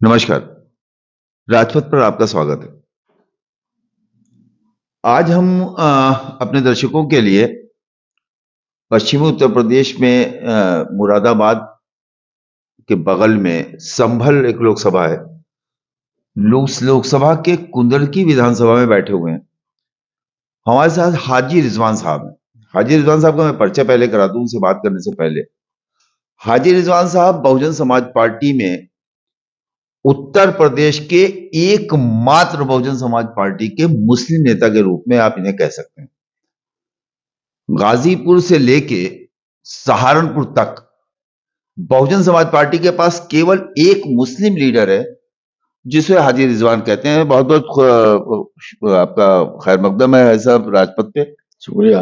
नमस्कार। राजपथ पर आपका स्वागत है। आज हम अपने दर्शकों के लिए पश्चिमी उत्तर प्रदेश में मुरादाबाद के बगल में संभल एक लोकसभा है। लोकसभा के कुंदलकी विधानसभा में बैठे हुए हैं। हमारे साथ हाजी रिजवान साहब हैं। हाजी रिजवान साहब का मैं परिचय पहले करा दूं उनसे बात करने से पहले। हाजी रिजवान साहब बहुजन समाज पार्टी में उत्तर प्रदेश के एकमात्र बहुजन समाज पार्टी के मुस्लिम नेता के रूप में आप इन्हें कह सकते हैं। गाजीपुर से लेके सहारनपुर तक बहुजन समाज पार्टी के पास केवल एक मुस्लिम लीडर है जिसे हाजी रिजवान कहते हैं। बहुत बहुत आपका खैर मकदम है हाजी साहब राजपथ पे। शुक्रिया।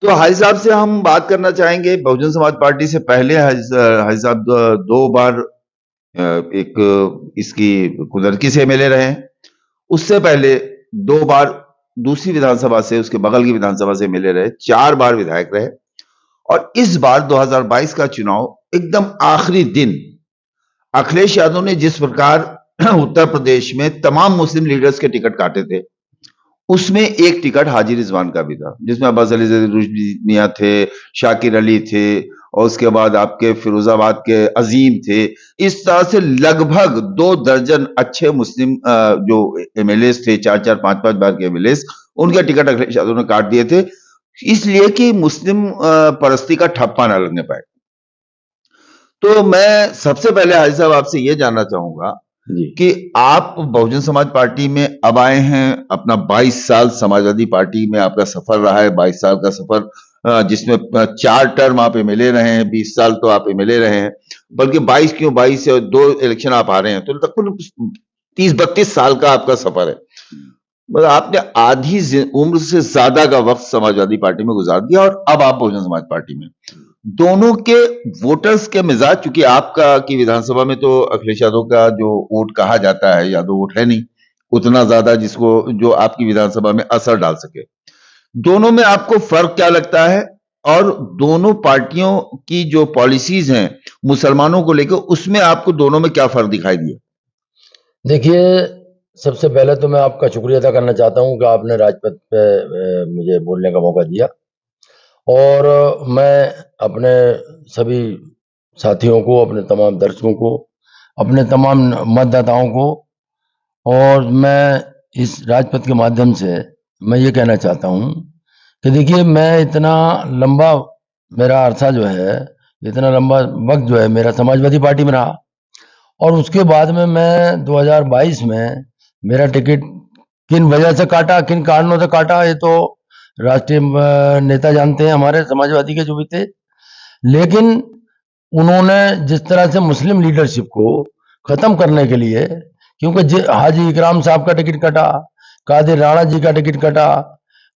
तो हाजी साहब से हम बात करना चाहेंगे। बहुजन समाज पार्टी से पहले हाजी साहब दो बार एक इसकी कुदरकी से एमएलए रहे हैं। उससे पहले दो बार दूसरी विधानसभा से, उसके बगल की विधानसभा से एमएलए रहे, 4 बार विधायक रहे और इस बार 2022 का चुनाव एकदम आखिरी दिन अखिलेश यादव ने जिस प्रकार उत्तर प्रदेश में तमाम मुस्लिम लीडर्स के टिकट काटे थे, उसमें एक टिकट हाजी रिजवान का भी था, जिसमें अब्बास अली रुशदी मियां थे, शाकिर अली थे और उसके बाद आपके फिरोजाबाद के अजीम थे। इस तरह से लगभग 2 दर्जन अच्छे मुस्लिम जो एमएलए थे, 4-4, 5-5 बार के एमएलए, उनके टिकट अखिलेश यादव ने काट दिए थे, इसलिए कि मुस्लिम परस्ती का ठप्पा ना लगने पाए। तो मैं सबसे पहले हाजी साहब आपसे ये जानना चाहूंगा कि आप बहुजन समाज पार्टी में अब आए हैं। अपना 22 साल समाजवादी पार्टी में आपका सफर रहा है। 22 साल का सफर जिसमें 4 टर्म आप एमएलए रहे हैं, 20 साल तो आप एमएलए रहे हैं, बल्कि 22 क्यों, 22 से 2 इलेक्शन आप हारे हैं, तो तकरीबन 30-32 साल का आपका सफर है। मतलब आपने आधी उम्र से ज्यादा का वक्त समाजवादी पार्टी में गुजार दिया और अब आप बहुजन समाज पार्टी में। दोनों के वोटर्स के मिजाज, चूंकि आपका की विधानसभा में तो अखिलेश यादव का जो वोट कहा जाता है, यादव वोट है नहीं उतना ज्यादा जिसको जो आपकी विधानसभा में असर डाल सके। दोनों में आपको फर्क क्या लगता है और दोनों पार्टियों की जो पॉलिसीज हैं मुसलमानों को लेकर, उसमें आपको दोनों में क्या फर्क दिखाई दिया? देखिए, सबसे पहले तो मैं आपका शुक्रिया अदा करना चाहता हूँ कि आपने राजपथ पे मुझे बोलने का मौका दिया और मैं अपने सभी साथियों को, अपने तमाम दर्शकों को, अपने तमाम मतदाताओं को और मैं इस राजपथ के माध्यम से मैं ये कहना चाहता हूँ कि देखिए, मैं इतना लंबा मेरा अरसा जो है, इतना लंबा वक्त जो है मेरा समाजवादी पार्टी में रहा और उसके बाद में मैं 2022 में मेरा टिकट किन वजह से काटा, किन कारणों से काटा, ये तो राष्ट्रीय नेता जानते हैं, हमारे समाजवादी के जो भी थे। लेकिन उन्होंने जिस तरह से मुस्लिम लीडरशिप को खत्म करने के लिए, क्योंकि हाजी इकराम साहब का टिकट कटा, कादिर राणा जी का टिकट कटा,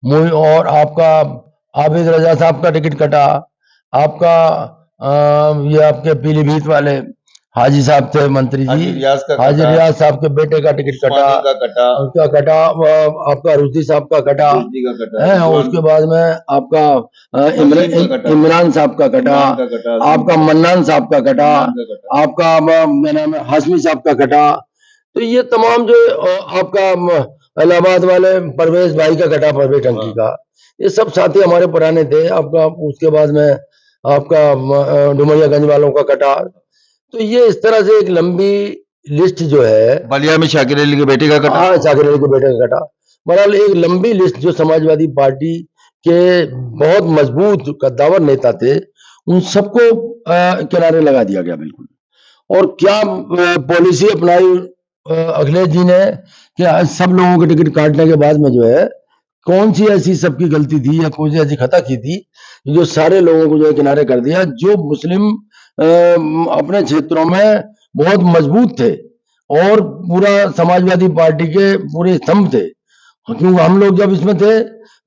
और आपका आबिद रजा साहब का टिकट कटा, आपका ये आपके पीलीभीत वाले हाजी साहब थे मंत्री जी, हाजी रियाज साहब के बेटे का टिकट कटा, उसका कटा, आपका रुश्दी साहब का कटा है, और उसके बाद में आपका इमरान साहब का कटा, आपका मन्नान साहब का कटा, आपका क्या नाम है हाशमी साहब का कटा। तो ये तमाम जो आपका इलाहाबाद वाले परवेज भाई का कटा, परवेज टंकी का, ये सब साथी हमारे पुराने थे। आपका उसके बाद में आपका डुमरियागंज वालों का कटा। तो ये इस तरह से एक लंबी लिस्ट जो है, बलिया में शाकिर अली के बेटे का कटा। हाँ, शाकिर अली के बेटे का कटा। बहरहाल एक लंबी लिस्ट जो समाजवादी पार्टी के बहुत मजबूत कद्दावर नेता थे, उन सबको किनारे लगा दिया गया बिल्कुल। और क्या पॉलिसी अपनाई अखिलेश जी ने कि सब लोगों के टिकट काटने के बाद में जो है, कौन सी ऐसी सबकी गलती थी या कौन सी ऐसी खता की थी जो सारे लोगों को जो है किनारे कर दिया, जो मुस्लिम अपने क्षेत्रों में बहुत मजबूत थे और पूरा समाजवादी पार्टी के पूरे स्तंभ थे। क्योंकि हम लोग जब इसमें थे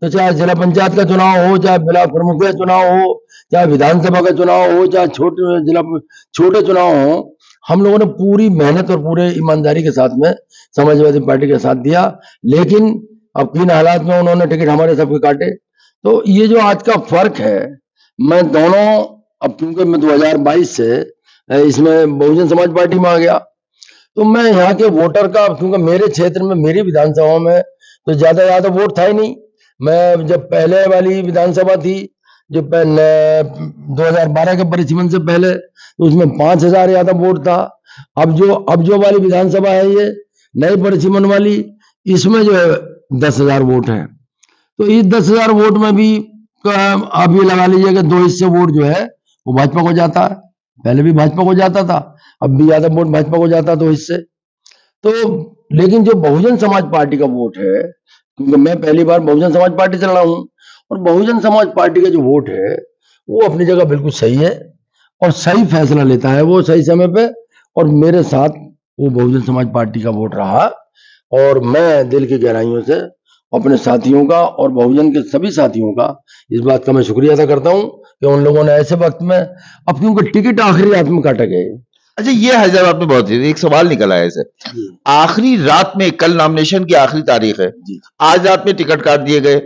तो चाहे जिला पंचायत का चुनाव हो, चाहे ब्लॉक प्रमुख का चुनाव हो, चाहे विधानसभा का चुनाव हो, चाहे छोटे चुनाव हो, हम लोगों ने पूरी मेहनत और पूरे ईमानदारी के साथ में समाजवादी पार्टी का साथ दिया। लेकिन अब किन हालात में उन्होंने टिकट हमारे सबके काटे। तो ये जो आज का फर्क है, मैं दोनों, अब क्योंकि मैं 2022 से इसमें बहुजन समाज पार्टी में आ गया, तो मैं यहाँ के वोटर का, क्योंकि मेरे क्षेत्र में, मेरी विधानसभा में तो ज्यादा वोट था ही नहीं। मैं जब पहले वाली विधानसभा थी, जो 2012 के परिसीमन से पहले, तो उसमें 5,000 ज्यादा वोट था। अब जो वाली विधानसभा है, ये नई परिसीमन वाली, इसमें जो है 10,000 वोट है। तो इस 10,000 वोट में भी आप ये लगा लीजिए कि 2 हिस्से वोट जो है वो भाजपा को जाता है। पहले भी भाजपा को जाता था, अब भी ज्यादा वोट भाजपा को जाता, 2 हिस्से। तो लेकिन जो बहुजन समाज पार्टी का वोट है, क्योंकि मैं पहली बार बहुजन समाज पार्टी से लड़ा हूं, और बहुजन समाज पार्टी का जो वोट है वो अपनी जगह बिल्कुल सही है, और सही फैसला लेता है वो सही समय पे। और मेरे साथ वो बहुजन समाज पार्टी का वोट रहा, और मैं दिल की गहराइयों से अपने साथियों का और बहुजन के सभी साथियों का इस बात का मैं शुक्रिया अदा करता हूं कि उन लोगों ने ऐसे वक्त में, अब क्योंकि टिकट आखिरी रात में काटा गए। अच्छा, ये हैदराबाद आपने बहुत एक सवाल निकला है ऐसे, आखिरी रात में, कल नॉमिनेशन की आखिरी तारीख है, आज रात में टिकट काट दिए गए,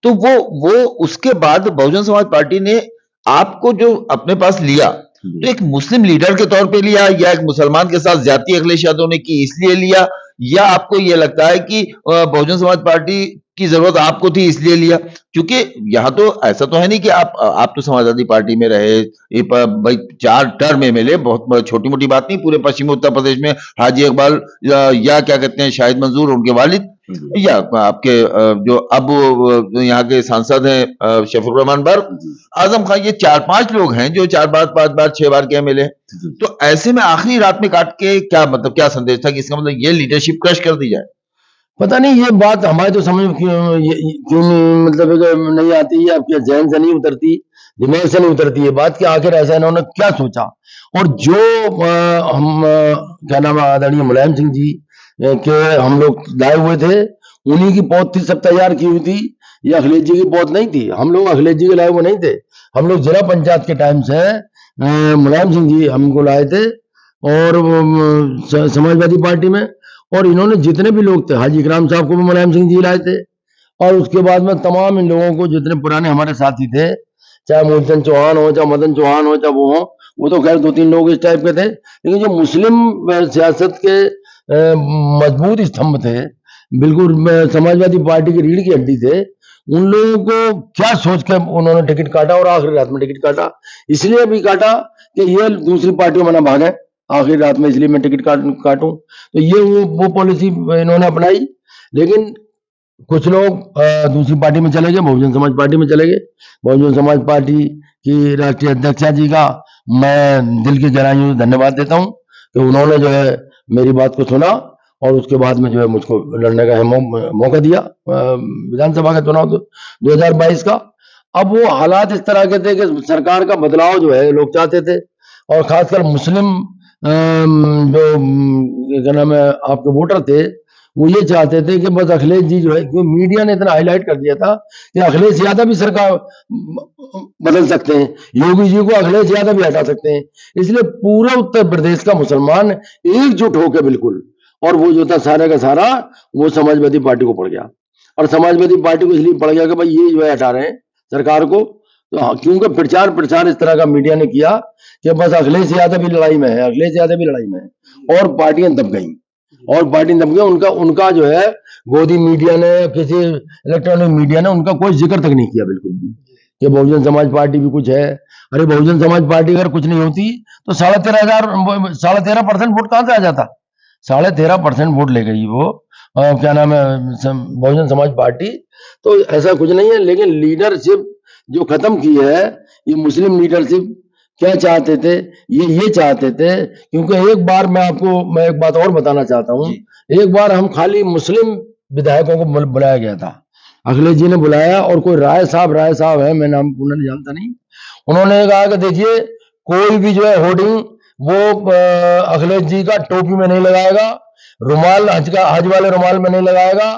तो वो उसके बाद बहुजन समाज पार्टी ने आपको जो अपने पास लिया, तो एक मुस्लिम लीडर के तौर पे लिया, या एक मुसलमान के साथ ज्यादती अखिलेश यादव ने की इसलिए लिया, या आपको ये लगता है कि बहुजन समाज पार्टी की जरूरत आपको थी इसलिए लिया? क्योंकि यहाँ तो ऐसा तो है नहीं कि आप तो समाजवादी पार्टी में रहे, भाई 4 टर्म एमएलए, बहुत छोटी मोटी बात नहीं, पूरे पश्चिमी उत्तर प्रदेश में हाजी इकबाल या क्या कहते हैं शाहिद मंजूर, उनके वालिद, या आपके जो अब यहाँ के सांसद हैं शफीकुर रहमान बर्क, आजम खान, ये 4-5 लोग हैं जो 4 बार 5 बार 6 बार के एमएलए। तो ऐसे में आखिरी रात में काट के क्या मतलब, क्या संदेश था कि इसका मतलब ये लीडरशिप क्रश कर दी जाए? पता नहीं, ये बात हमारे तो समझ में क्यों मतलब नहीं आती, या आपके जहन से नहीं उतरती, दिमाग से नहीं उतरती है बात कि आखिर ऐसा इन्होंने क्या सोचा। और जो हम क्या नाम है, आदरणीय मुलायम सिंह जी के हम लोग लाए हुए थे, उन्हीं की पौध थी, सब तैयार की हुई थी। ये अखिलेश जी की पौध नहीं थी, हम लोग अखिलेश जी के लाए हुए नहीं थे। हम लोग जिला पंचायत के टाइम से मुलायम सिंह जी हमको लाए थे, और समाजवादी पार्टी में, और इन्होंने जितने भी लोग थे, हाजी इकराम साहब को भी मुलायम सिंह जी लाए थे, और उसके बाद में तमाम इन लोगों को, जितने पुराने हमारे साथी थे, चाहे मूलचंद चौहान हो, चाहे मदन चौहान हो, चाहे वो तो खैर 2-3 लोग इस टाइप के थे, लेकिन जो मुस्लिम सियासत के मजबूत स्तंभ थे, बिल्कुल समाजवादी पार्टी की रीढ़ की हड्डी थे, उन लोगों को क्या सोच के उन्होंने टिकट काटा, और आखिरी रात में टिकट काटा। इसलिए भी काटा कि ये दूसरी पार्टियों में ना भागे आखिरी रात में, इसलिए मैं टिकट काटूं। तो ये वो पॉलिसी इन्होंने अपनाई। लेकिन कुछ लोग दूसरी पार्टी में चले गए, बहुजन समाज पार्टी में चले गए। बहुजन समाज पार्टी की राष्ट्रीय अध्यक्षा जी का मैं दिल की गहराइयों से धन्यवाद देता हूं कि उन्होंने जो है मेरी बात को सुना, और उसके बाद में जो है मुझको लड़ने का मौका दिया विधानसभा का चुनाव 2022 का। अब वो हालात इस तरह के थे कि सरकार का बदलाव जो है लोग चाहते थे, और खासकर मुस्लिम जो क्या नाम है आपके वोटर थे, वो ये चाहते थे कि बस अखिलेश जी जो है, क्योंकि मीडिया ने इतना हाईलाइट कर दिया था कि अखिलेश यादव भी सरकार बदल सकते हैं, योगी जी को अखिलेश यादव भी हटा सकते हैं। इसलिए पूरा उत्तर प्रदेश का मुसलमान एकजुट होकर बिल्कुल, और वो जो था सारा का सारा वो समाजवादी पार्टी को पड़ गया, और समाजवादी पार्टी को इसलिए पड़ गया कि भाई ये जो है हटा रहे हैं सरकार को। तो क्योंकि प्रचार इस तरह का मीडिया ने किया कि बस अखिलेश यादव भी लड़ाई में है, अखिलेश यादव भी लड़ाई में है, और पार्टियां दब गई, उनका जो है गोदी मीडिया ने, किसी इलेक्ट्रॉनिक मीडिया ने उनका कोई जिक्र तक नहीं किया बिल्कुल भी, कि बहुजन समाज पार्टी भी कुछ है। अरे बहुजन समाज पार्टी अगर कुछ नहीं होती तो 13.5% वोट कहां से आ जाता? 13.5% वोट ले गई वो, क्या नाम है, बहुजन समाज पार्टी। तो ऐसा कुछ नहीं है, लेकिन लीडरशिप जो खत्म की है, ये मुस्लिम लीडरशिप क्या चाहते थे, ये चाहते थे, क्योंकि मैं एक बात और बताना चाहता हूँ। एक बार हम खाली मुस्लिम विधायकों को बुलाया गया था, अखिलेश जी ने बुलाया, और कोई राय साहब है, मैं नाम उन्होंने जानता नहीं, उन्होंने कहा कि देखिए कोई भी जो है होर्डिंग वो अखिलेश जी का टोपी में नहीं लगाएगा, रुमाल हज वाले रुमाल में नहीं लगाएगा,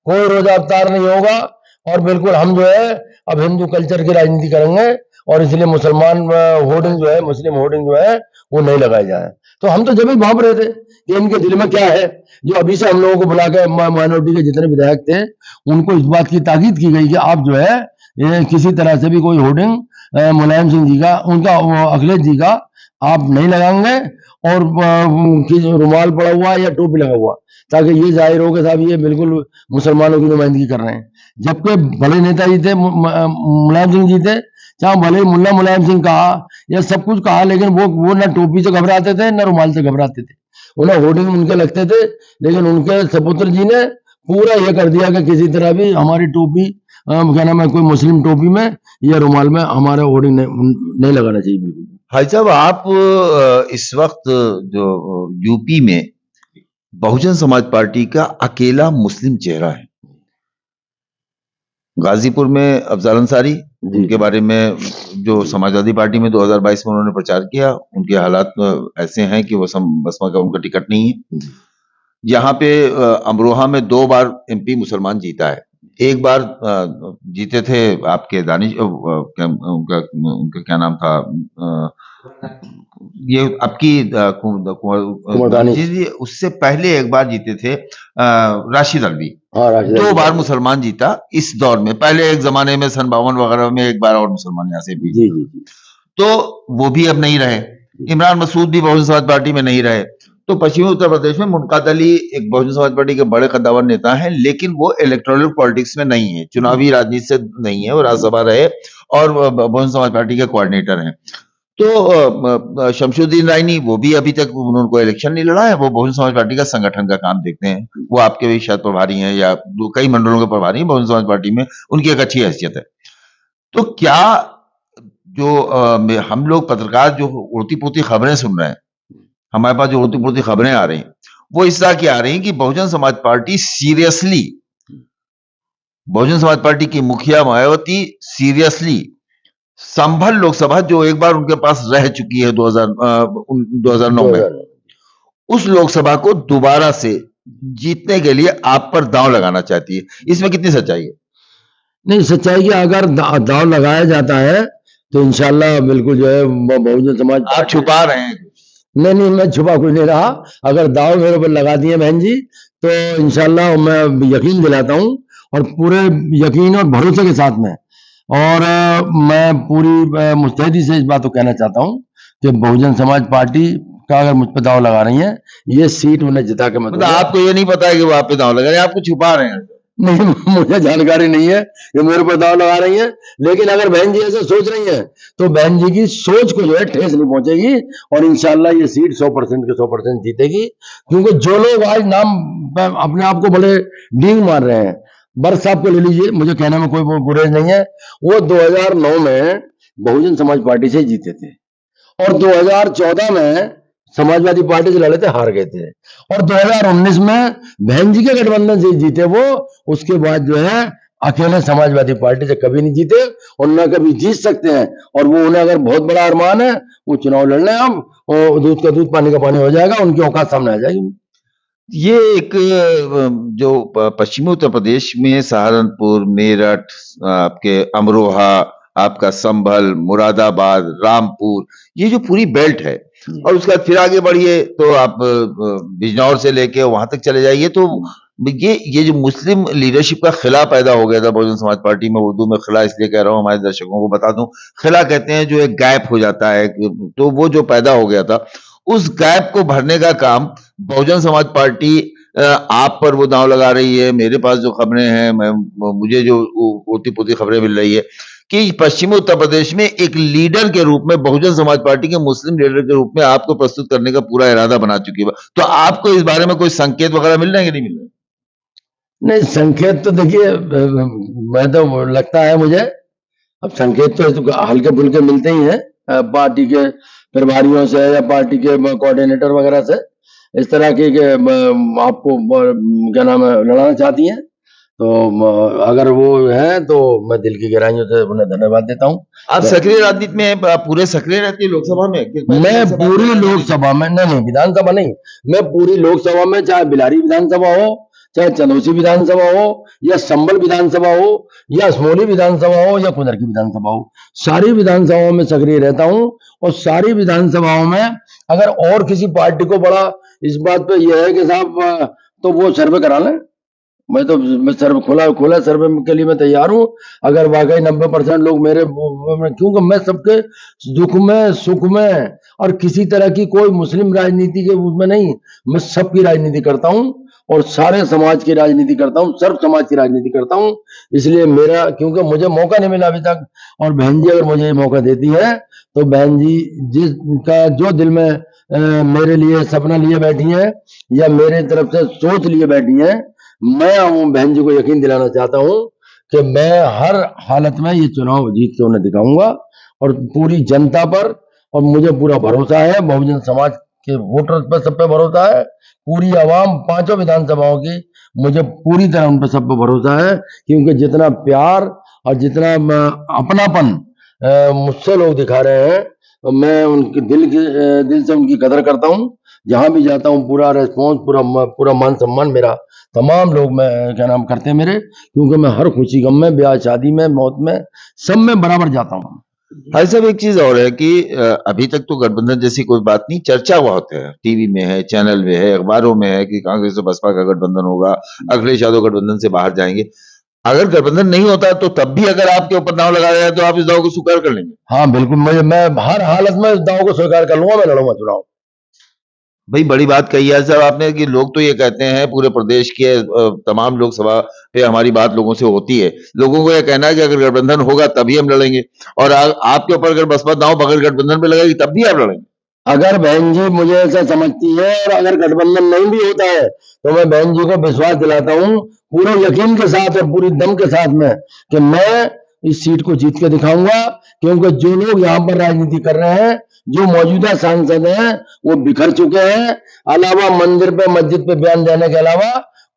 कोई रोजा अवतार नहीं होगा, और बिल्कुल हम जो है अब हिंदू कल्चर की राजनीति करेंगे, और इसलिए मुसलमान होर्डिंग जो है, मुस्लिम होर्डिंग जो है वो नहीं लगाई जाए। तो हम तो जब भी भाप रहे थे कि इनके दिल में क्या है, जो अभी से हम लोगों को बुला के माइनॉरिटी के जितने विधायक थे उनको इस बात की ताकीद की गई कि आप जो है ये किसी तरह से भी कोई होर्डिंग मुलायम सिंह जी का, उनका, अखिलेश जी का आप नहीं लगाएंगे, और रुमाल पड़ा हुआ या टोपी लगा हुआ, ताकि ये जाहिर हो कि साहब ये बिल्कुल मुसलमानों की नुमाइंदगी कर रहे हैं। जबकि भले नेता जी थे, मुलायम सिंह जी थे, चाहे भले मुल्ला मुलायम सिंह कहा या सब कुछ कहा, लेकिन वो ना टोपी से घबराते थे, ना रुमाल से घबराते थे। उन्हें होर्डिंग उनके लगते थे, लेकिन उनके सपुत्र जी ने पूरा ये कर दिया कि किसी तरह भी हमारी टोपी, क्या नाम है, कोई मुस्लिम टोपी में या रुमाल में हमारा होर्डिंग नहीं लगाना चाहिए बिल्कुल। भाई साहब, आप इस वक्त जो यूपी में बहुजन समाज पार्टी का अकेला मुस्लिम चेहरा है। गाजीपुर में अफजल अंसारी, उनके बारे में जो समाजवादी पार्टी में 2022 में उन्होंने प्रचार किया, उनके हालात ऐसे हैं कि वो बसपा का उनका टिकट नहीं है। यहाँ पे अमरोहा में 2 बार एमपी मुसलमान जीता है। एक बार जीते थे आपके दानिश, उनका क्या नाम था, ये आपकी दानिश जी, उससे पहले एक बार जीते थे राशिद अल्वी। 2 बार मुसलमान जीता इस दौर में। पहले एक जमाने में सन 52 वगैरह में एक बार और मुसलमान यहाँ से भी, तो वो भी अब नहीं रहे। इमरान मसूद भी बहुजन समाज पार्टी में नहीं रहे। तो पश्चिमी उत्तर प्रदेश में मुनकात अली एक बहुजन समाज पार्टी के बड़े कद्दावर नेता हैं, लेकिन वो इलेक्टोरल पॉलिटिक्स में नहीं है, चुनावी राजनीति से नहीं है। वो राज्यसभा रहे और बहुजन समाज पार्टी के कोऑर्डिनेटर हैं। तो शमशुद्दीन रायनी, वो भी अभी तक उनको इलेक्शन नहीं लड़ा है। वो बहुजन समाज पार्टी का संगठन का काम देखते हैं। वो आपके भी शायद प्रभारी हैं या कई मंडलों के प्रभारी हैं बहुजन समाज पार्टी में, उनकी एक अच्छी हैसियत है। तो क्या जो हम लोग पत्रकार जो उड़ती पुड़ती खबरें सुन रहे हैं, हमारे पास जो उड़ती पुड़ती खबरें आ रही हैं, वो इस तरह की आ रही हैं कि Bahujan Samaj party seriously, Bahujan Samaj party की मुखिया मायावती सीरियसली संभल लोकसभा, जो एक बार उनके पास रह चुकी है 2009 में, उस लोकसभा को दोबारा से जीतने के लिए आप पर दांव लगाना चाहती है। इसमें कितनी सच्चाई है? नहीं, सच्चाई की अगर दांव लगाया जाता है तो इंशाल्लाह बिल्कुल जो है बहुजन समाज। आप छुपा रहे हैं? नहीं, मैं छुपा कुछ नहीं रहा। अगर दांव मेरे ऊपर लगा दिए बहन जी, तो इंशाल्लाह मैं यकीन दिलाता हूँ, और पूरे यकीन और भरोसे के साथ में, और मैं पूरी मुस्तैदी से इस बात को कहना चाहता हूँ कि बहुजन समाज पार्टी का अगर मुझ पर दांव लगा रही है, ये सीट उन्हें जिता के मतलब आपको ये नहीं पता है कि वो आप पे दांव लगा रहे हैं, आपको छुपा रहे हैं? नहीं, मुझे जानकारी नहीं है कि मेरे पर दांव लगा रही है, लेकिन अगर बहन जी ऐसे सोच रही हैं तो बहन जी की सोच को जो है ठेस नहीं पहुंचेगी, और इंशाल्लाह ये सीट 100% के 100% जीतेगी। क्योंकि जो लोग आज नाम अपने आप को बड़े डींग मार रहे हैं, बर्ष साहब को ले लीजिए, मुझे कहने में कोई बुराई नहीं है, वो 2009 में बहुजन समाज पार्टी से जीते थे, और 2014 में समाजवादी पार्टी से लड़े थे, हार गए थे, और 2019 में बहन जी के गठबंधन से जीते वो। उसके बाद जो है अकेले समाजवादी पार्टी से कभी नहीं जीते, और न कभी जीत सकते हैं। और वो उन्हें अगर बहुत बड़ा अरमान है, वो चुनाव लड़ लें, हम और दूध का दूध पानी का पानी हो जाएगा, उनकी औकात सामने आ जाएगी। ये एक जो पश्चिमी उत्तर प्रदेश में सहारनपुर, मेरठ, आपके अमरोहा, आपका संभल, मुरादाबाद, रामपुर, ये जो पूरी बेल्ट है, और उसके बाद फिर आगे बढ़िए तो आप बिजनौर से लेके वहां तक चले जाइए, तो ये जो मुस्लिम लीडरशिप का खिला पैदा हो गया था बहुजन समाज पार्टी में, उर्दू में खिला इसलिए कह रहा हूं, हमारे दर्शकों को बता दूं, खिला कहते हैं जो एक गैप हो जाता है, तो वो जो पैदा हो गया था, उस गैप को भरने का काम बहुजन समाज पार्टी आप पर वो दांव लगा रही है। मेरे पास जो खबरें हैं, मुझे जो उड़ती पुड़ती खबरें मिल रही है कि पश्चिमी उत्तर प्रदेश में एक लीडर के रूप में, बहुजन समाज पार्टी के मुस्लिम लीडर के रूप में आपको प्रस्तुत करने का पूरा इरादा बना चुकी है। तो आपको इस बारे में कोई संकेत वगैरह मिल रहे हैं कि नहीं मिल रहे? नहीं, संकेत तो देखिए, मैं तो लगता है मुझे, अब संकेत तो हल्के फुल्के मिलते ही हैं पार्टी के प्रभारियों से या पार्टी के कोऑर्डिनेटर वगैरह से, इस तरह की आपको क्या नाम है लड़ाना चाहती हैं। तो अगर वो है तो मैं दिल की गहराइयों से उन्हें धन्यवाद देता हूँ। आप सक्रिय राजनीति में, पूरे सक्रिय रहती है लोकसभा में? मैं पूरी लोकसभा में, नहीं विधानसभा नहीं, मैं पूरी लोकसभा में, चाहे बिलारी विधानसभा हो, चाहे चंदौसी विधानसभा हो, या संभल विधानसभा हो, या असमोली विधानसभा हो, या कुदर की विधानसभा हो, सारी विधानसभाओं में सक्रिय रहता हूं। और सारी विधानसभाओं में अगर और किसी पार्टी को बड़ा इस बात पे यह है कि साहब तो वो सर्वे करा लें, मैं सर्वे खुला सर्वे के लिए मैं तैयार हूं। अगर वाकई 90% लोग मेरे, क्योंकि मैं सबके दुख में, सुख में और किसी तरह की कोई मुस्लिम राजनीति के उसमें नहीं, मैं सबकी राजनीति करता हूं और सारे समाज की राजनीति करता हूं, सर्व समाज की राजनीति करता हूं। इसलिए मेरा, क्योंकि मुझे मौका नहीं मिला अभी तक, और बहन जी अगर मुझे मौका देती है तो बहन जी जिसका जो दिल में मेरे लिए सपना लिए बैठी है या मेरे तरफ से सोच लिए बैठी है, मैं बहन जी को यकीन दिलाना चाहता हूं कि मैं हर हालत में ये चुनाव जीत के उन्हें दिखाऊंगा और पूरी जनता पर, और मुझे पूरा भरोसा है, बहुजन समाज के वोटर्स पर सब पे भरोसा है, पूरी आवाम पांचों विधानसभाओं की मुझे पूरी तरह उन पर सब पे भरोसा है, क्योंकि जितना प्यार और जितना अपनापन मुझसे लोग दिखा रहे हैं, मैं उनके दिल से उनकी कदर करता हूं। जहां भी जाता हूं पूरा रेस्पॉन्स, पूरा मान सम्मान मेरा तमाम लोग मैं क्या नाम करते हैं मेरे, क्योंकि मैं हर खुशी गम में, ब्याह शादी में, मौत में, सब में बराबर जाता हूँ। भाई साहब एक चीज और है कि अभी तक तो गठबंधन जैसी कोई बात नहीं, चर्चा बहुत है, टीवी में है, चैनल में है, अखबारों में है कि कांग्रेस और बसपा का गठबंधन होगा, अखिलेश यादव गठबंधन से बाहर जाएंगे। अगर गठबंधन नहीं होता तो तब भी अगर आपके ऊपर दांव लगा रहे हैं तो आप इस दांव को स्वीकार कर लेंगे? हाँ बिल्कुल, मैं हर हालत में इस दांव को स्वीकार कर लूंगा, मैं लड़ूंगा चुनाव। भाई बड़ी बात कही है सर आपने कि लोग तो ये कहते हैं, पूरे प्रदेश के तमाम लोकसभा पे हमारी बात लोगों से होती है, लोगों को यह कहना है कि अगर गठबंधन होगा तभी हम लड़ेंगे, और आपके ऊपर अगर बसपा दांव बगैर गठबंधन पे लगाएगी तब भी आप लड़ेंगे। अगर बहन जी मुझे ऐसा समझती है और अगर गठबंधन नहीं भी होता है तो मैं बहन जी को विश्वास दिलाता हूं पूरे यकीन के साथ और पूरी दम के साथ में कि मैं इस सीट को जीत के दिखाऊंगा, क्योंकि जो लोग यहाँ पर राजनीति कर रहे हैं, जो मौजूदा सांसद हैं, वो बिखर चुके हैं। अलावा मंदिर पे मस्जिद पे बयान देने के अलावा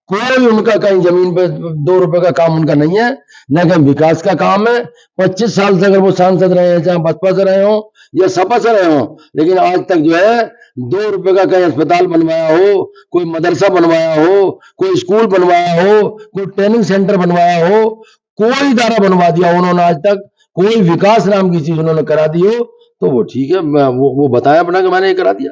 कोई उनका कहीं जमीन पे 2 रुपए का काम उनका नहीं है, न कहीं विकास का काम है। 25 साल से अगर वो सांसद रहे हैं, चाहे बसपा से रहे हो या सपा से रहे हो, लेकिन आज तक जो है 2 रुपए का कहीं अस्पताल बनवाया हो, कोई मदरसा बनवाया हो, कोई स्कूल बनवाया हो, कोई ट्रेनिंग सेंटर बनवाया हो, कोई इदारा बनवा दिया उन्होंने आज तक, कोई विकास नाम की चीज उन्होंने करा दी हो, तो वो ठीक है, वो बताया अपना कि मैंने ये करा दिया।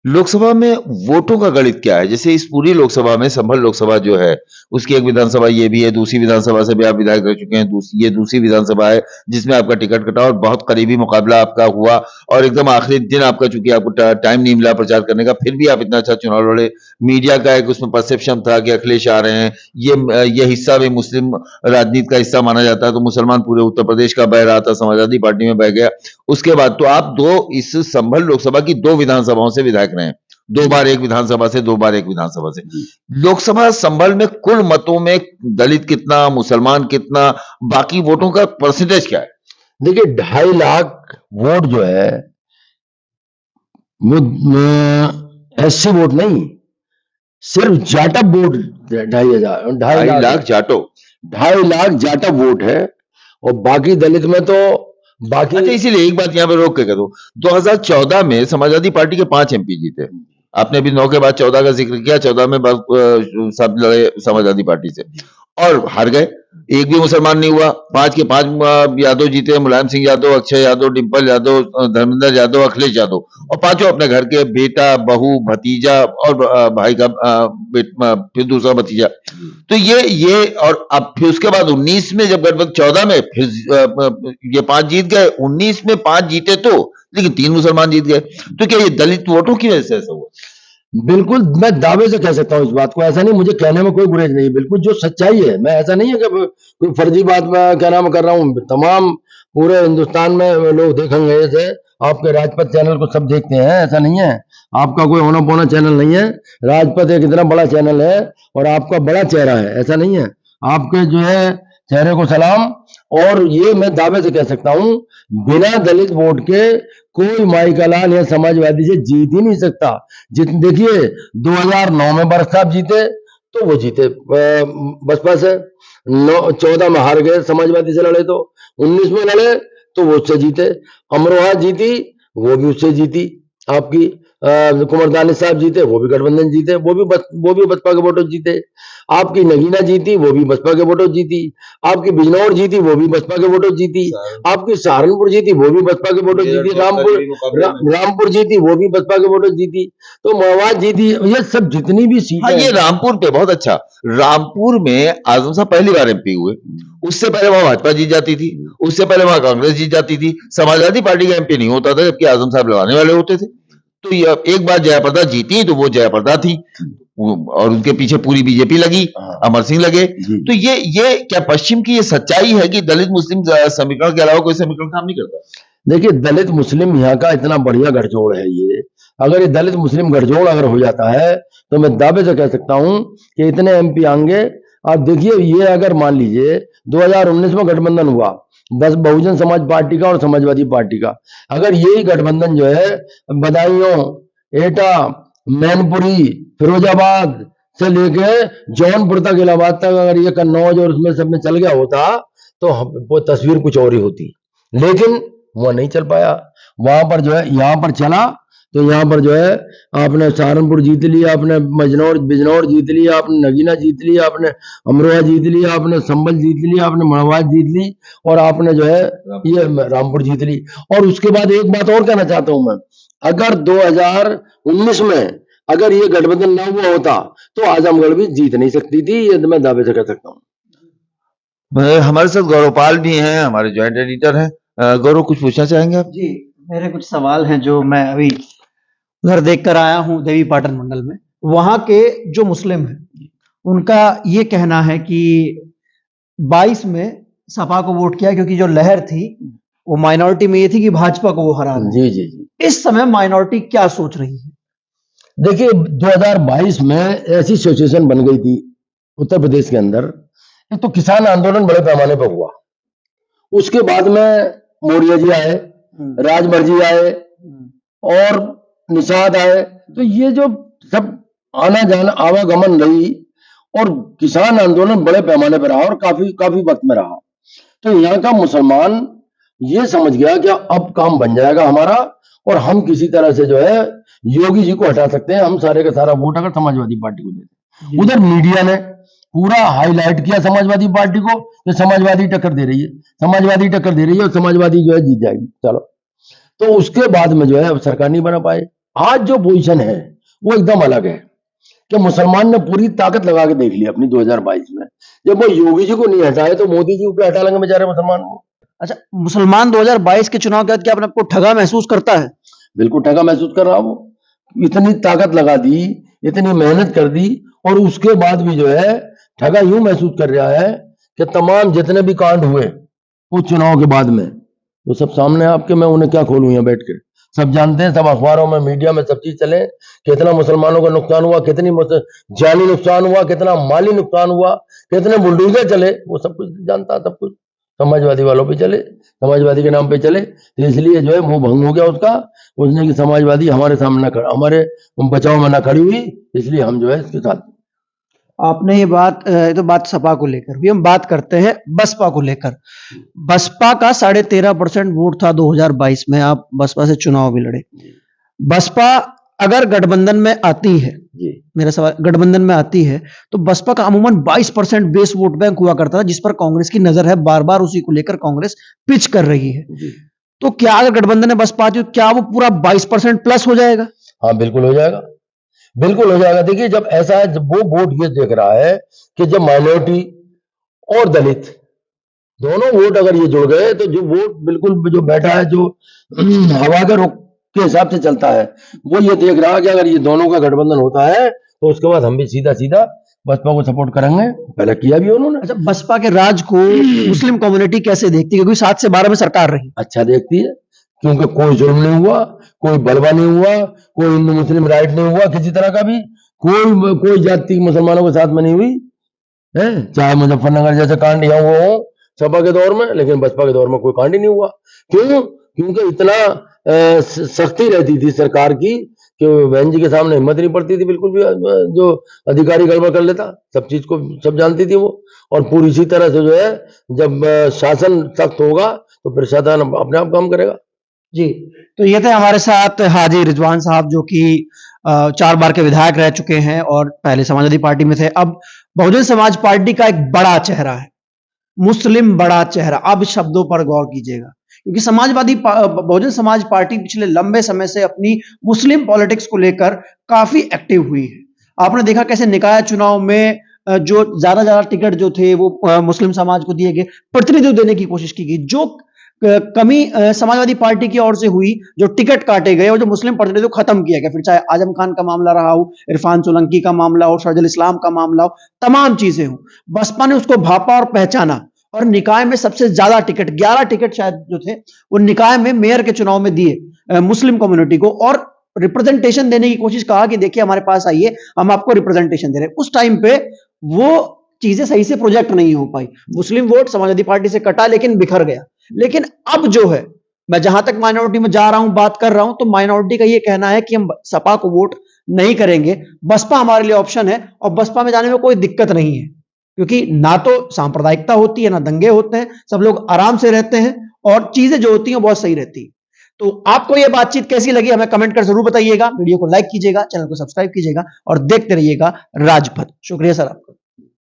लोकसभा में वोटों का गणित क्या है? जैसे इस पूरी लोकसभा में संभल लोकसभा जो है, उसकी एक विधानसभा ये भी है, दूसरी विधानसभा से भी आप विधायक रह चुके हैं, ये दूसरी विधानसभा है जिसमें आपका टिकट कटा और बहुत करीबी मुकाबला आपका हुआ, और एकदम आखिरी दिन आपका, चूंकि आपको टाइम नहीं मिला प्रचार करने का, फिर भी आप इतना अच्छा चुनाव लड़े। मीडिया का एक उसमें परसेप्शन था कि अखिलेश आ रहे हैं, ये हिस्सा भी मुस्लिम राजनीति का हिस्सा माना जाता है, तो मुसलमान पूरे उत्तर प्रदेश का बह रहा था, समाजवादी पार्टी में बह गया। उसके बाद तो आप इस संभल लोकसभा की 2 विधानसभाओं से विधायक रहे हैं, 2 बार एक विधानसभा से, 2 बार एक विधानसभा से। लोकसभा संभल में कुल मतों में दलित कितना, मुसलमान कितना, बाकी वोटों का परसेंटेज क्या है? देखिए 2.5 लाख वोट जो है वो एससी वोट नहीं, सिर्फ जाटव वोट 2.5 लाख जाटो, 2.5 लाख जाटव वोट है, और बाकी दलित में तो बाकी। अच्छा, इसीलिए एक बात यहाँ पे रोक के कह दो, 2014 में समाजवादी पार्टी के 5 एमपी जीते, आपने अभी 9 के बाद 14 का जिक्र किया, 14 में सब लड़े समाजवादी पार्टी से और हार गए, एक भी मुसलमान नहीं हुआ। 5 के 5 यादव जीते, मुलायम सिंह यादव, अक्षय यादव, डिंपल यादव, धर्मेंद्र यादव, अखिलेश यादव, और पांचों अपने घर के, बेटा, बहू, भतीजा और भाई का फिर दूसरा भतीजा। तो ये और अब फिर उसके बाद 19 में जब गठबंधन, 14 में फिर ये 5 जीत गए, 19 में 5 जीते तो, लेकिन 3 मुसलमान जीत गए। तो क्या ये दलित वोटों की वजह से ऐसा हुआ? बिल्कुल, मैं दावे से कह सकता हूँ इस बात को, ऐसा नहीं, मुझे कहने में कोई गुरेज नहीं, बिल्कुल जो सच्चाई है, मैं ऐसा नहीं है कि कोई फर्जी बात में क्या नाम कर रहा हूँ। तमाम पूरे हिंदुस्तान में लोग देखेंगे, ऐसे आपके राजपथ चैनल को सब देखते हैं, ऐसा नहीं है, आपका कोई होना पोना चैनल नहीं है, राजपथ एक इतना बड़ा चैनल है और आपका बड़ा चेहरा है, ऐसा नहीं है, आपके जो है चेहरे को सलाम। और ये मैं दावे से कह सकता हूँ, बिना दलित वोट के कोई माई का लाल या समाजवादी से जीत ही नहीं सकता। देखिए 2009 में बरस साहब जीते तो वो जीते बसपा से, 14 में हार गए समाजवादी से लड़े, तो 19 में लड़े तो वो उससे जीते, अमरोहा जीती वो भी उससे जीती आपकी, कुंवर दानिश साहब जीते, वो भी गठबंधन जीते, वो भी बसपा के वोटों जीते। आपकी नगीना जीती, वो भी बसपा के वोटों जीती। आपकी बिजनौर जीती, वो भी बसपा के वोटों जीती। आपकी सहारनपुर जीती, वो भी बसपा के वोटों जीती। रामपुर जीती, वो भी बसपा के वोटों जीती। तो मवाद जीती। ये सब जितनी भी हाँ, सीटें ये रामपुर पे बहुत अच्छा। रामपुर में आजम साहब पहली बार एमपी हुए। उससे पहले वहां भाजपा जीत जाती थी, उससे पहले वहां कांग्रेस जीत जाती थी। समाजवादी पार्टी का एमपी नहीं होता था, जबकि आजम साहब लड़ाने वाले होते थे। तो ये एक बार जयाप्रदा जीती तो वो जयाप्रदा थी, और उनके पीछे पूरी बीजेपी लगी, अमर सिंह लगे। तो ये क्या पश्चिम की ये सच्चाई है कि दलित मुस्लिम समीकरण के अलावा कोई समीकरण काम नहीं करता? देखिए, दलित मुस्लिम यहाँ का इतना बढ़िया गठजोड़ है ये। अगर ये दलित मुस्लिम गठजोड़ अगर हो जाता है तो मैं दावे से कह सकता हूं कि इतने एमपी आएंगे। आप देखिए, ये अगर मान लीजिए 2019 में गठबंधन हुआ, बस बहुजन समाज पार्टी का और समाजवादी पार्टी का, अगर यही गठबंधन जो है बदायूं, एटा, मैनपुरी, फिरोजाबाद से लेके जौनपुर तक, इलाहाबाद तक, अगर ये कन्नौज और उसमें सब में चल गया होता तो वो तस्वीर कुछ और ही होती। लेकिन वो नहीं चल पाया। वहां पर जो है, यहाँ पर चला तो यहाँ पर जो है आपने सहारनपुर जीत लिया, आपने बिजनौर जीत लिया, आपने नगीना जीत लिया, आपने अमरोहा जीत लिया, आपने संभल जीत लिया, आपने मड़वाज जीत ली, और आपने जो है ये रामपुर जीत ली। और उसके बाद एक बात और कहना चाहता हूं मैं, अगर 2019 में अगर ये गठबंधन ना हुआ होता तो आजमगढ़ भी जीत नहीं सकती थी, ये मैं दावे से कह सकता हूँ। हमारे साथ गौरवपाल भी हैं, हमारे ज्वाइंट एडिटर हैं। गौरव, कुछ पूछना चाहेंगे आप? जी, मेरे कुछ सवाल हैं जो मैं अभी उधर देख कर आया हूँ देवी पाटन मंडल में। वहां के जो मुस्लिम हैं उनका ये कहना है कि 22 में सपा को वोट किया क्योंकि जो लहर थी वो माइनॉरिटी में ये थी कि भाजपा को वो हरा दें। जी जी जी। इस समय माइनॉरिटी क्या सोच रही है? देखिए, 2022 में ऐसी सिचुएशन बन गई थी उत्तर प्रदेश के अंदर। एक तो किसान आंदोलन बड़े पैमाने पर हुआ, उसके बाद में मौर्य जी आए, राजभर जी आए और निषाद आए। तो ये जो सब आना जाना आवागमन रही और किसान आंदोलन बड़े पैमाने पर रहा और काफी वक्त में रहा। तो यहाँ का मुसलमान ये समझ गया कि अब काम बन जाएगा हमारा और हम किसी तरह से जो है योगी जी को हटा सकते हैं। हम सारे का सारा वोट अगर समाजवादी पार्टी को देते। उधर मीडिया ने पूरा हाईलाइट किया समाजवादी पार्टी को कि समाजवादी टक्कर दे रही है, समाजवादी टक्कर दे रही है और समाजवादी जो है जीत जाएगी। चलो, तो उसके बाद में जो है अब सरकार नहीं बना पाए। आज जो पोजीशन है वो एकदम अलग है कि मुसलमान ने पूरी ताकत लगा के देख ली अपनी 2022 में। जब वो योगी जी को नहीं हटाए तो मोदी जी को हटा लेंगे बेचारे मुसलमान को। अच्छा, मुसलमान 2022 के चुनाव के बाद क्या अपने आपको ठगा महसूस करता है? बिल्कुल ठगा महसूस कर रहा हूं। इतनी ताकत लगा दी, इतनी मेहनत कर दी और उसके बाद भी जो है ठगा यूं महसूस कर रहा है कि तमाम जितने भी कांड हुए उस चुनाव के बाद में वो सब सामने आपके, मैं उन्हें क्या खोलूं यहाँ बैठ के। सब जानते हैं, सब अखबारों में, मीडिया में सब चीज चले, कितना मुसलमानों का नुकसान हुआ, कितनी जानी नुकसान हुआ, कितना माली नुकसान हुआ, कितने बुलडोजर चले, वो सब कुछ जानता, सब कुछ समाजवादी वालों पे चले, समाजवादी के नाम पे चले। तो इसलिए जो है मुंह भंग हो गया उसका, उसने कि समाजवादी हमारे सामने न खड़ा, हमारे बचाव में ना खड़ी हुई, इसलिए हम जो है इसके साथ। आपने ये तो बात सपा को लेकर हुई। हम बात करते हैं बसपा को लेकर। बसपा का 13.5% वोट था 2022 में, आप बसपा से चुनाव भी लड़े। बसपा अगर गठबंधन में आती है, मेरा सवाल, गठबंधन में आती है तो बसपा का अमूमन 22% बेस वोट बैंक हुआ करता था, जिस पर कांग्रेस की नजर है, बार बार उसी को लेकर कांग्रेस पिच कर रही है। तो क्या अगर गठबंधन में बसपा आती है तो क्या वो पूरा 22% प्लस हो जाएगा? हाँ, बिल्कुल हो जाएगा, बिल्कुल हो जाएगा। देखिए, जब ऐसा है, जब वो वोट ये देख रहा है कि जब माइनॉरिटी और दलित दोनों वोट अगर ये जुड़ गए तो जो वोट बिल्कुल जो बैठा है, जो हवा के रुख के हिसाब से चलता है, वो ये देख रहा है कि अगर ये दोनों का गठबंधन होता है तो उसके बाद हम भी सीधा सीधा बसपा को सपोर्ट करेंगे। पहले किया भी उन्होंने। अच्छा, बसपा के राज को मुस्लिम कम्युनिटी कैसे देखती है? क्योंकि 7 से 12 में सरकार रही। अच्छा देखती है, क्योंकि कोई जुर्म नहीं हुआ, कोई बलवा नहीं हुआ, कोई हिंदू मुस्लिम राइट नहीं हुआ, किसी तरह का भी कोई जाति मुसलमानों के साथ में नहीं हुई है। चाहे मुजफ्फरनगर जैसे कांड यहाँ हुआ हो सपा के दौर में, लेकिन बसपा के दौर में कोई कांड ही नहीं हुआ। क्यों? क्योंकि इतना सख्ती रहती थी सरकार की कि बहन जी के सामने हिम्मत नहीं पड़ती थी बिल्कुल भी। जो अधिकारी गड़बड़ कर लेता, सब चीज को सब जानती थी वो। और पूरी इसी तरह से जो है, जब शासन सख्त होगा तो फिर शासन अपने आप काम करेगा। जी, तो ये थे हमारे साथ हाजी रिजवान साहब जो कि 4 बार के विधायक रह चुके हैं और पहले समाजवादी पार्टी में थे। अब बहुजन समाज पार्टी का एक बड़ा चेहरा है, मुस्लिम बड़ा चेहरा। अब शब्दों पर गौर कीजिएगा, क्योंकि बहुजन समाज पार्टी पिछले लंबे समय से अपनी मुस्लिम पॉलिटिक्स को लेकर काफ़ी एक्टिव हुई है। आपने देखा कैसे निकाय चुनाव में जो ज़्यादा टिकट जो थे वो मुस्लिम समाज को दिए गए, प्रतिनिधित्व देने की कोशिश की गई। जो कमी समाजवादी पार्टी की ओर से हुई, जो टिकट काटे गए और जो मुस्लिम प्रतिनिधित्व खत्म किया गया, फिर चाहे आजम खान का मामला रहा हो, इरफान सोलंकी का मामला हो, शरजील इस्लाम का मामला हो, तमाम चीजें हो, बसपा ने उसको भापा और पहचाना और निकाय में सबसे ज्यादा टिकट 11 टिकट शायद जो थे वो निकाय में मेयर के चुनाव में दिए मुस्लिम कम्युनिटी को और रिप्रेजेंटेशन देने की कोशिश, कहा कि देखिए हमारे पास आइए, हम आपको रिप्रेजेंटेशन दे रहे हैं। उस टाइम पे वो चीजें सही से प्रोजेक्ट नहीं हो पाई, मुस्लिम वोट समाजवादी पार्टी से कटा लेकिन बिखर गया। लेकिन अब जो है, मैं जहां तक माइनॉरिटी में जा रहा हूं, बात कर रहा हूं, तो माइनॉरिटी का ये कहना है कि हम सपा को वोट नहीं करेंगे, बसपा हमारे लिए ऑप्शन है और बसपा में जाने में कोई दिक्कत नहीं है, क्योंकि ना तो सांप्रदायिकता होती है, ना दंगे होते हैं, सब लोग आराम से रहते हैं और चीजें जो होती हैं बहुत सही रहती है। तो आपको ये बातचीत कैसी लगी हमें कमेंट कर जरूर बताइएगा, वीडियो को लाइक कीजिएगा, चैनल को सब्सक्राइब कीजिएगा और देखते रहिएगा राजपथ। शुक्रिया सर आपका।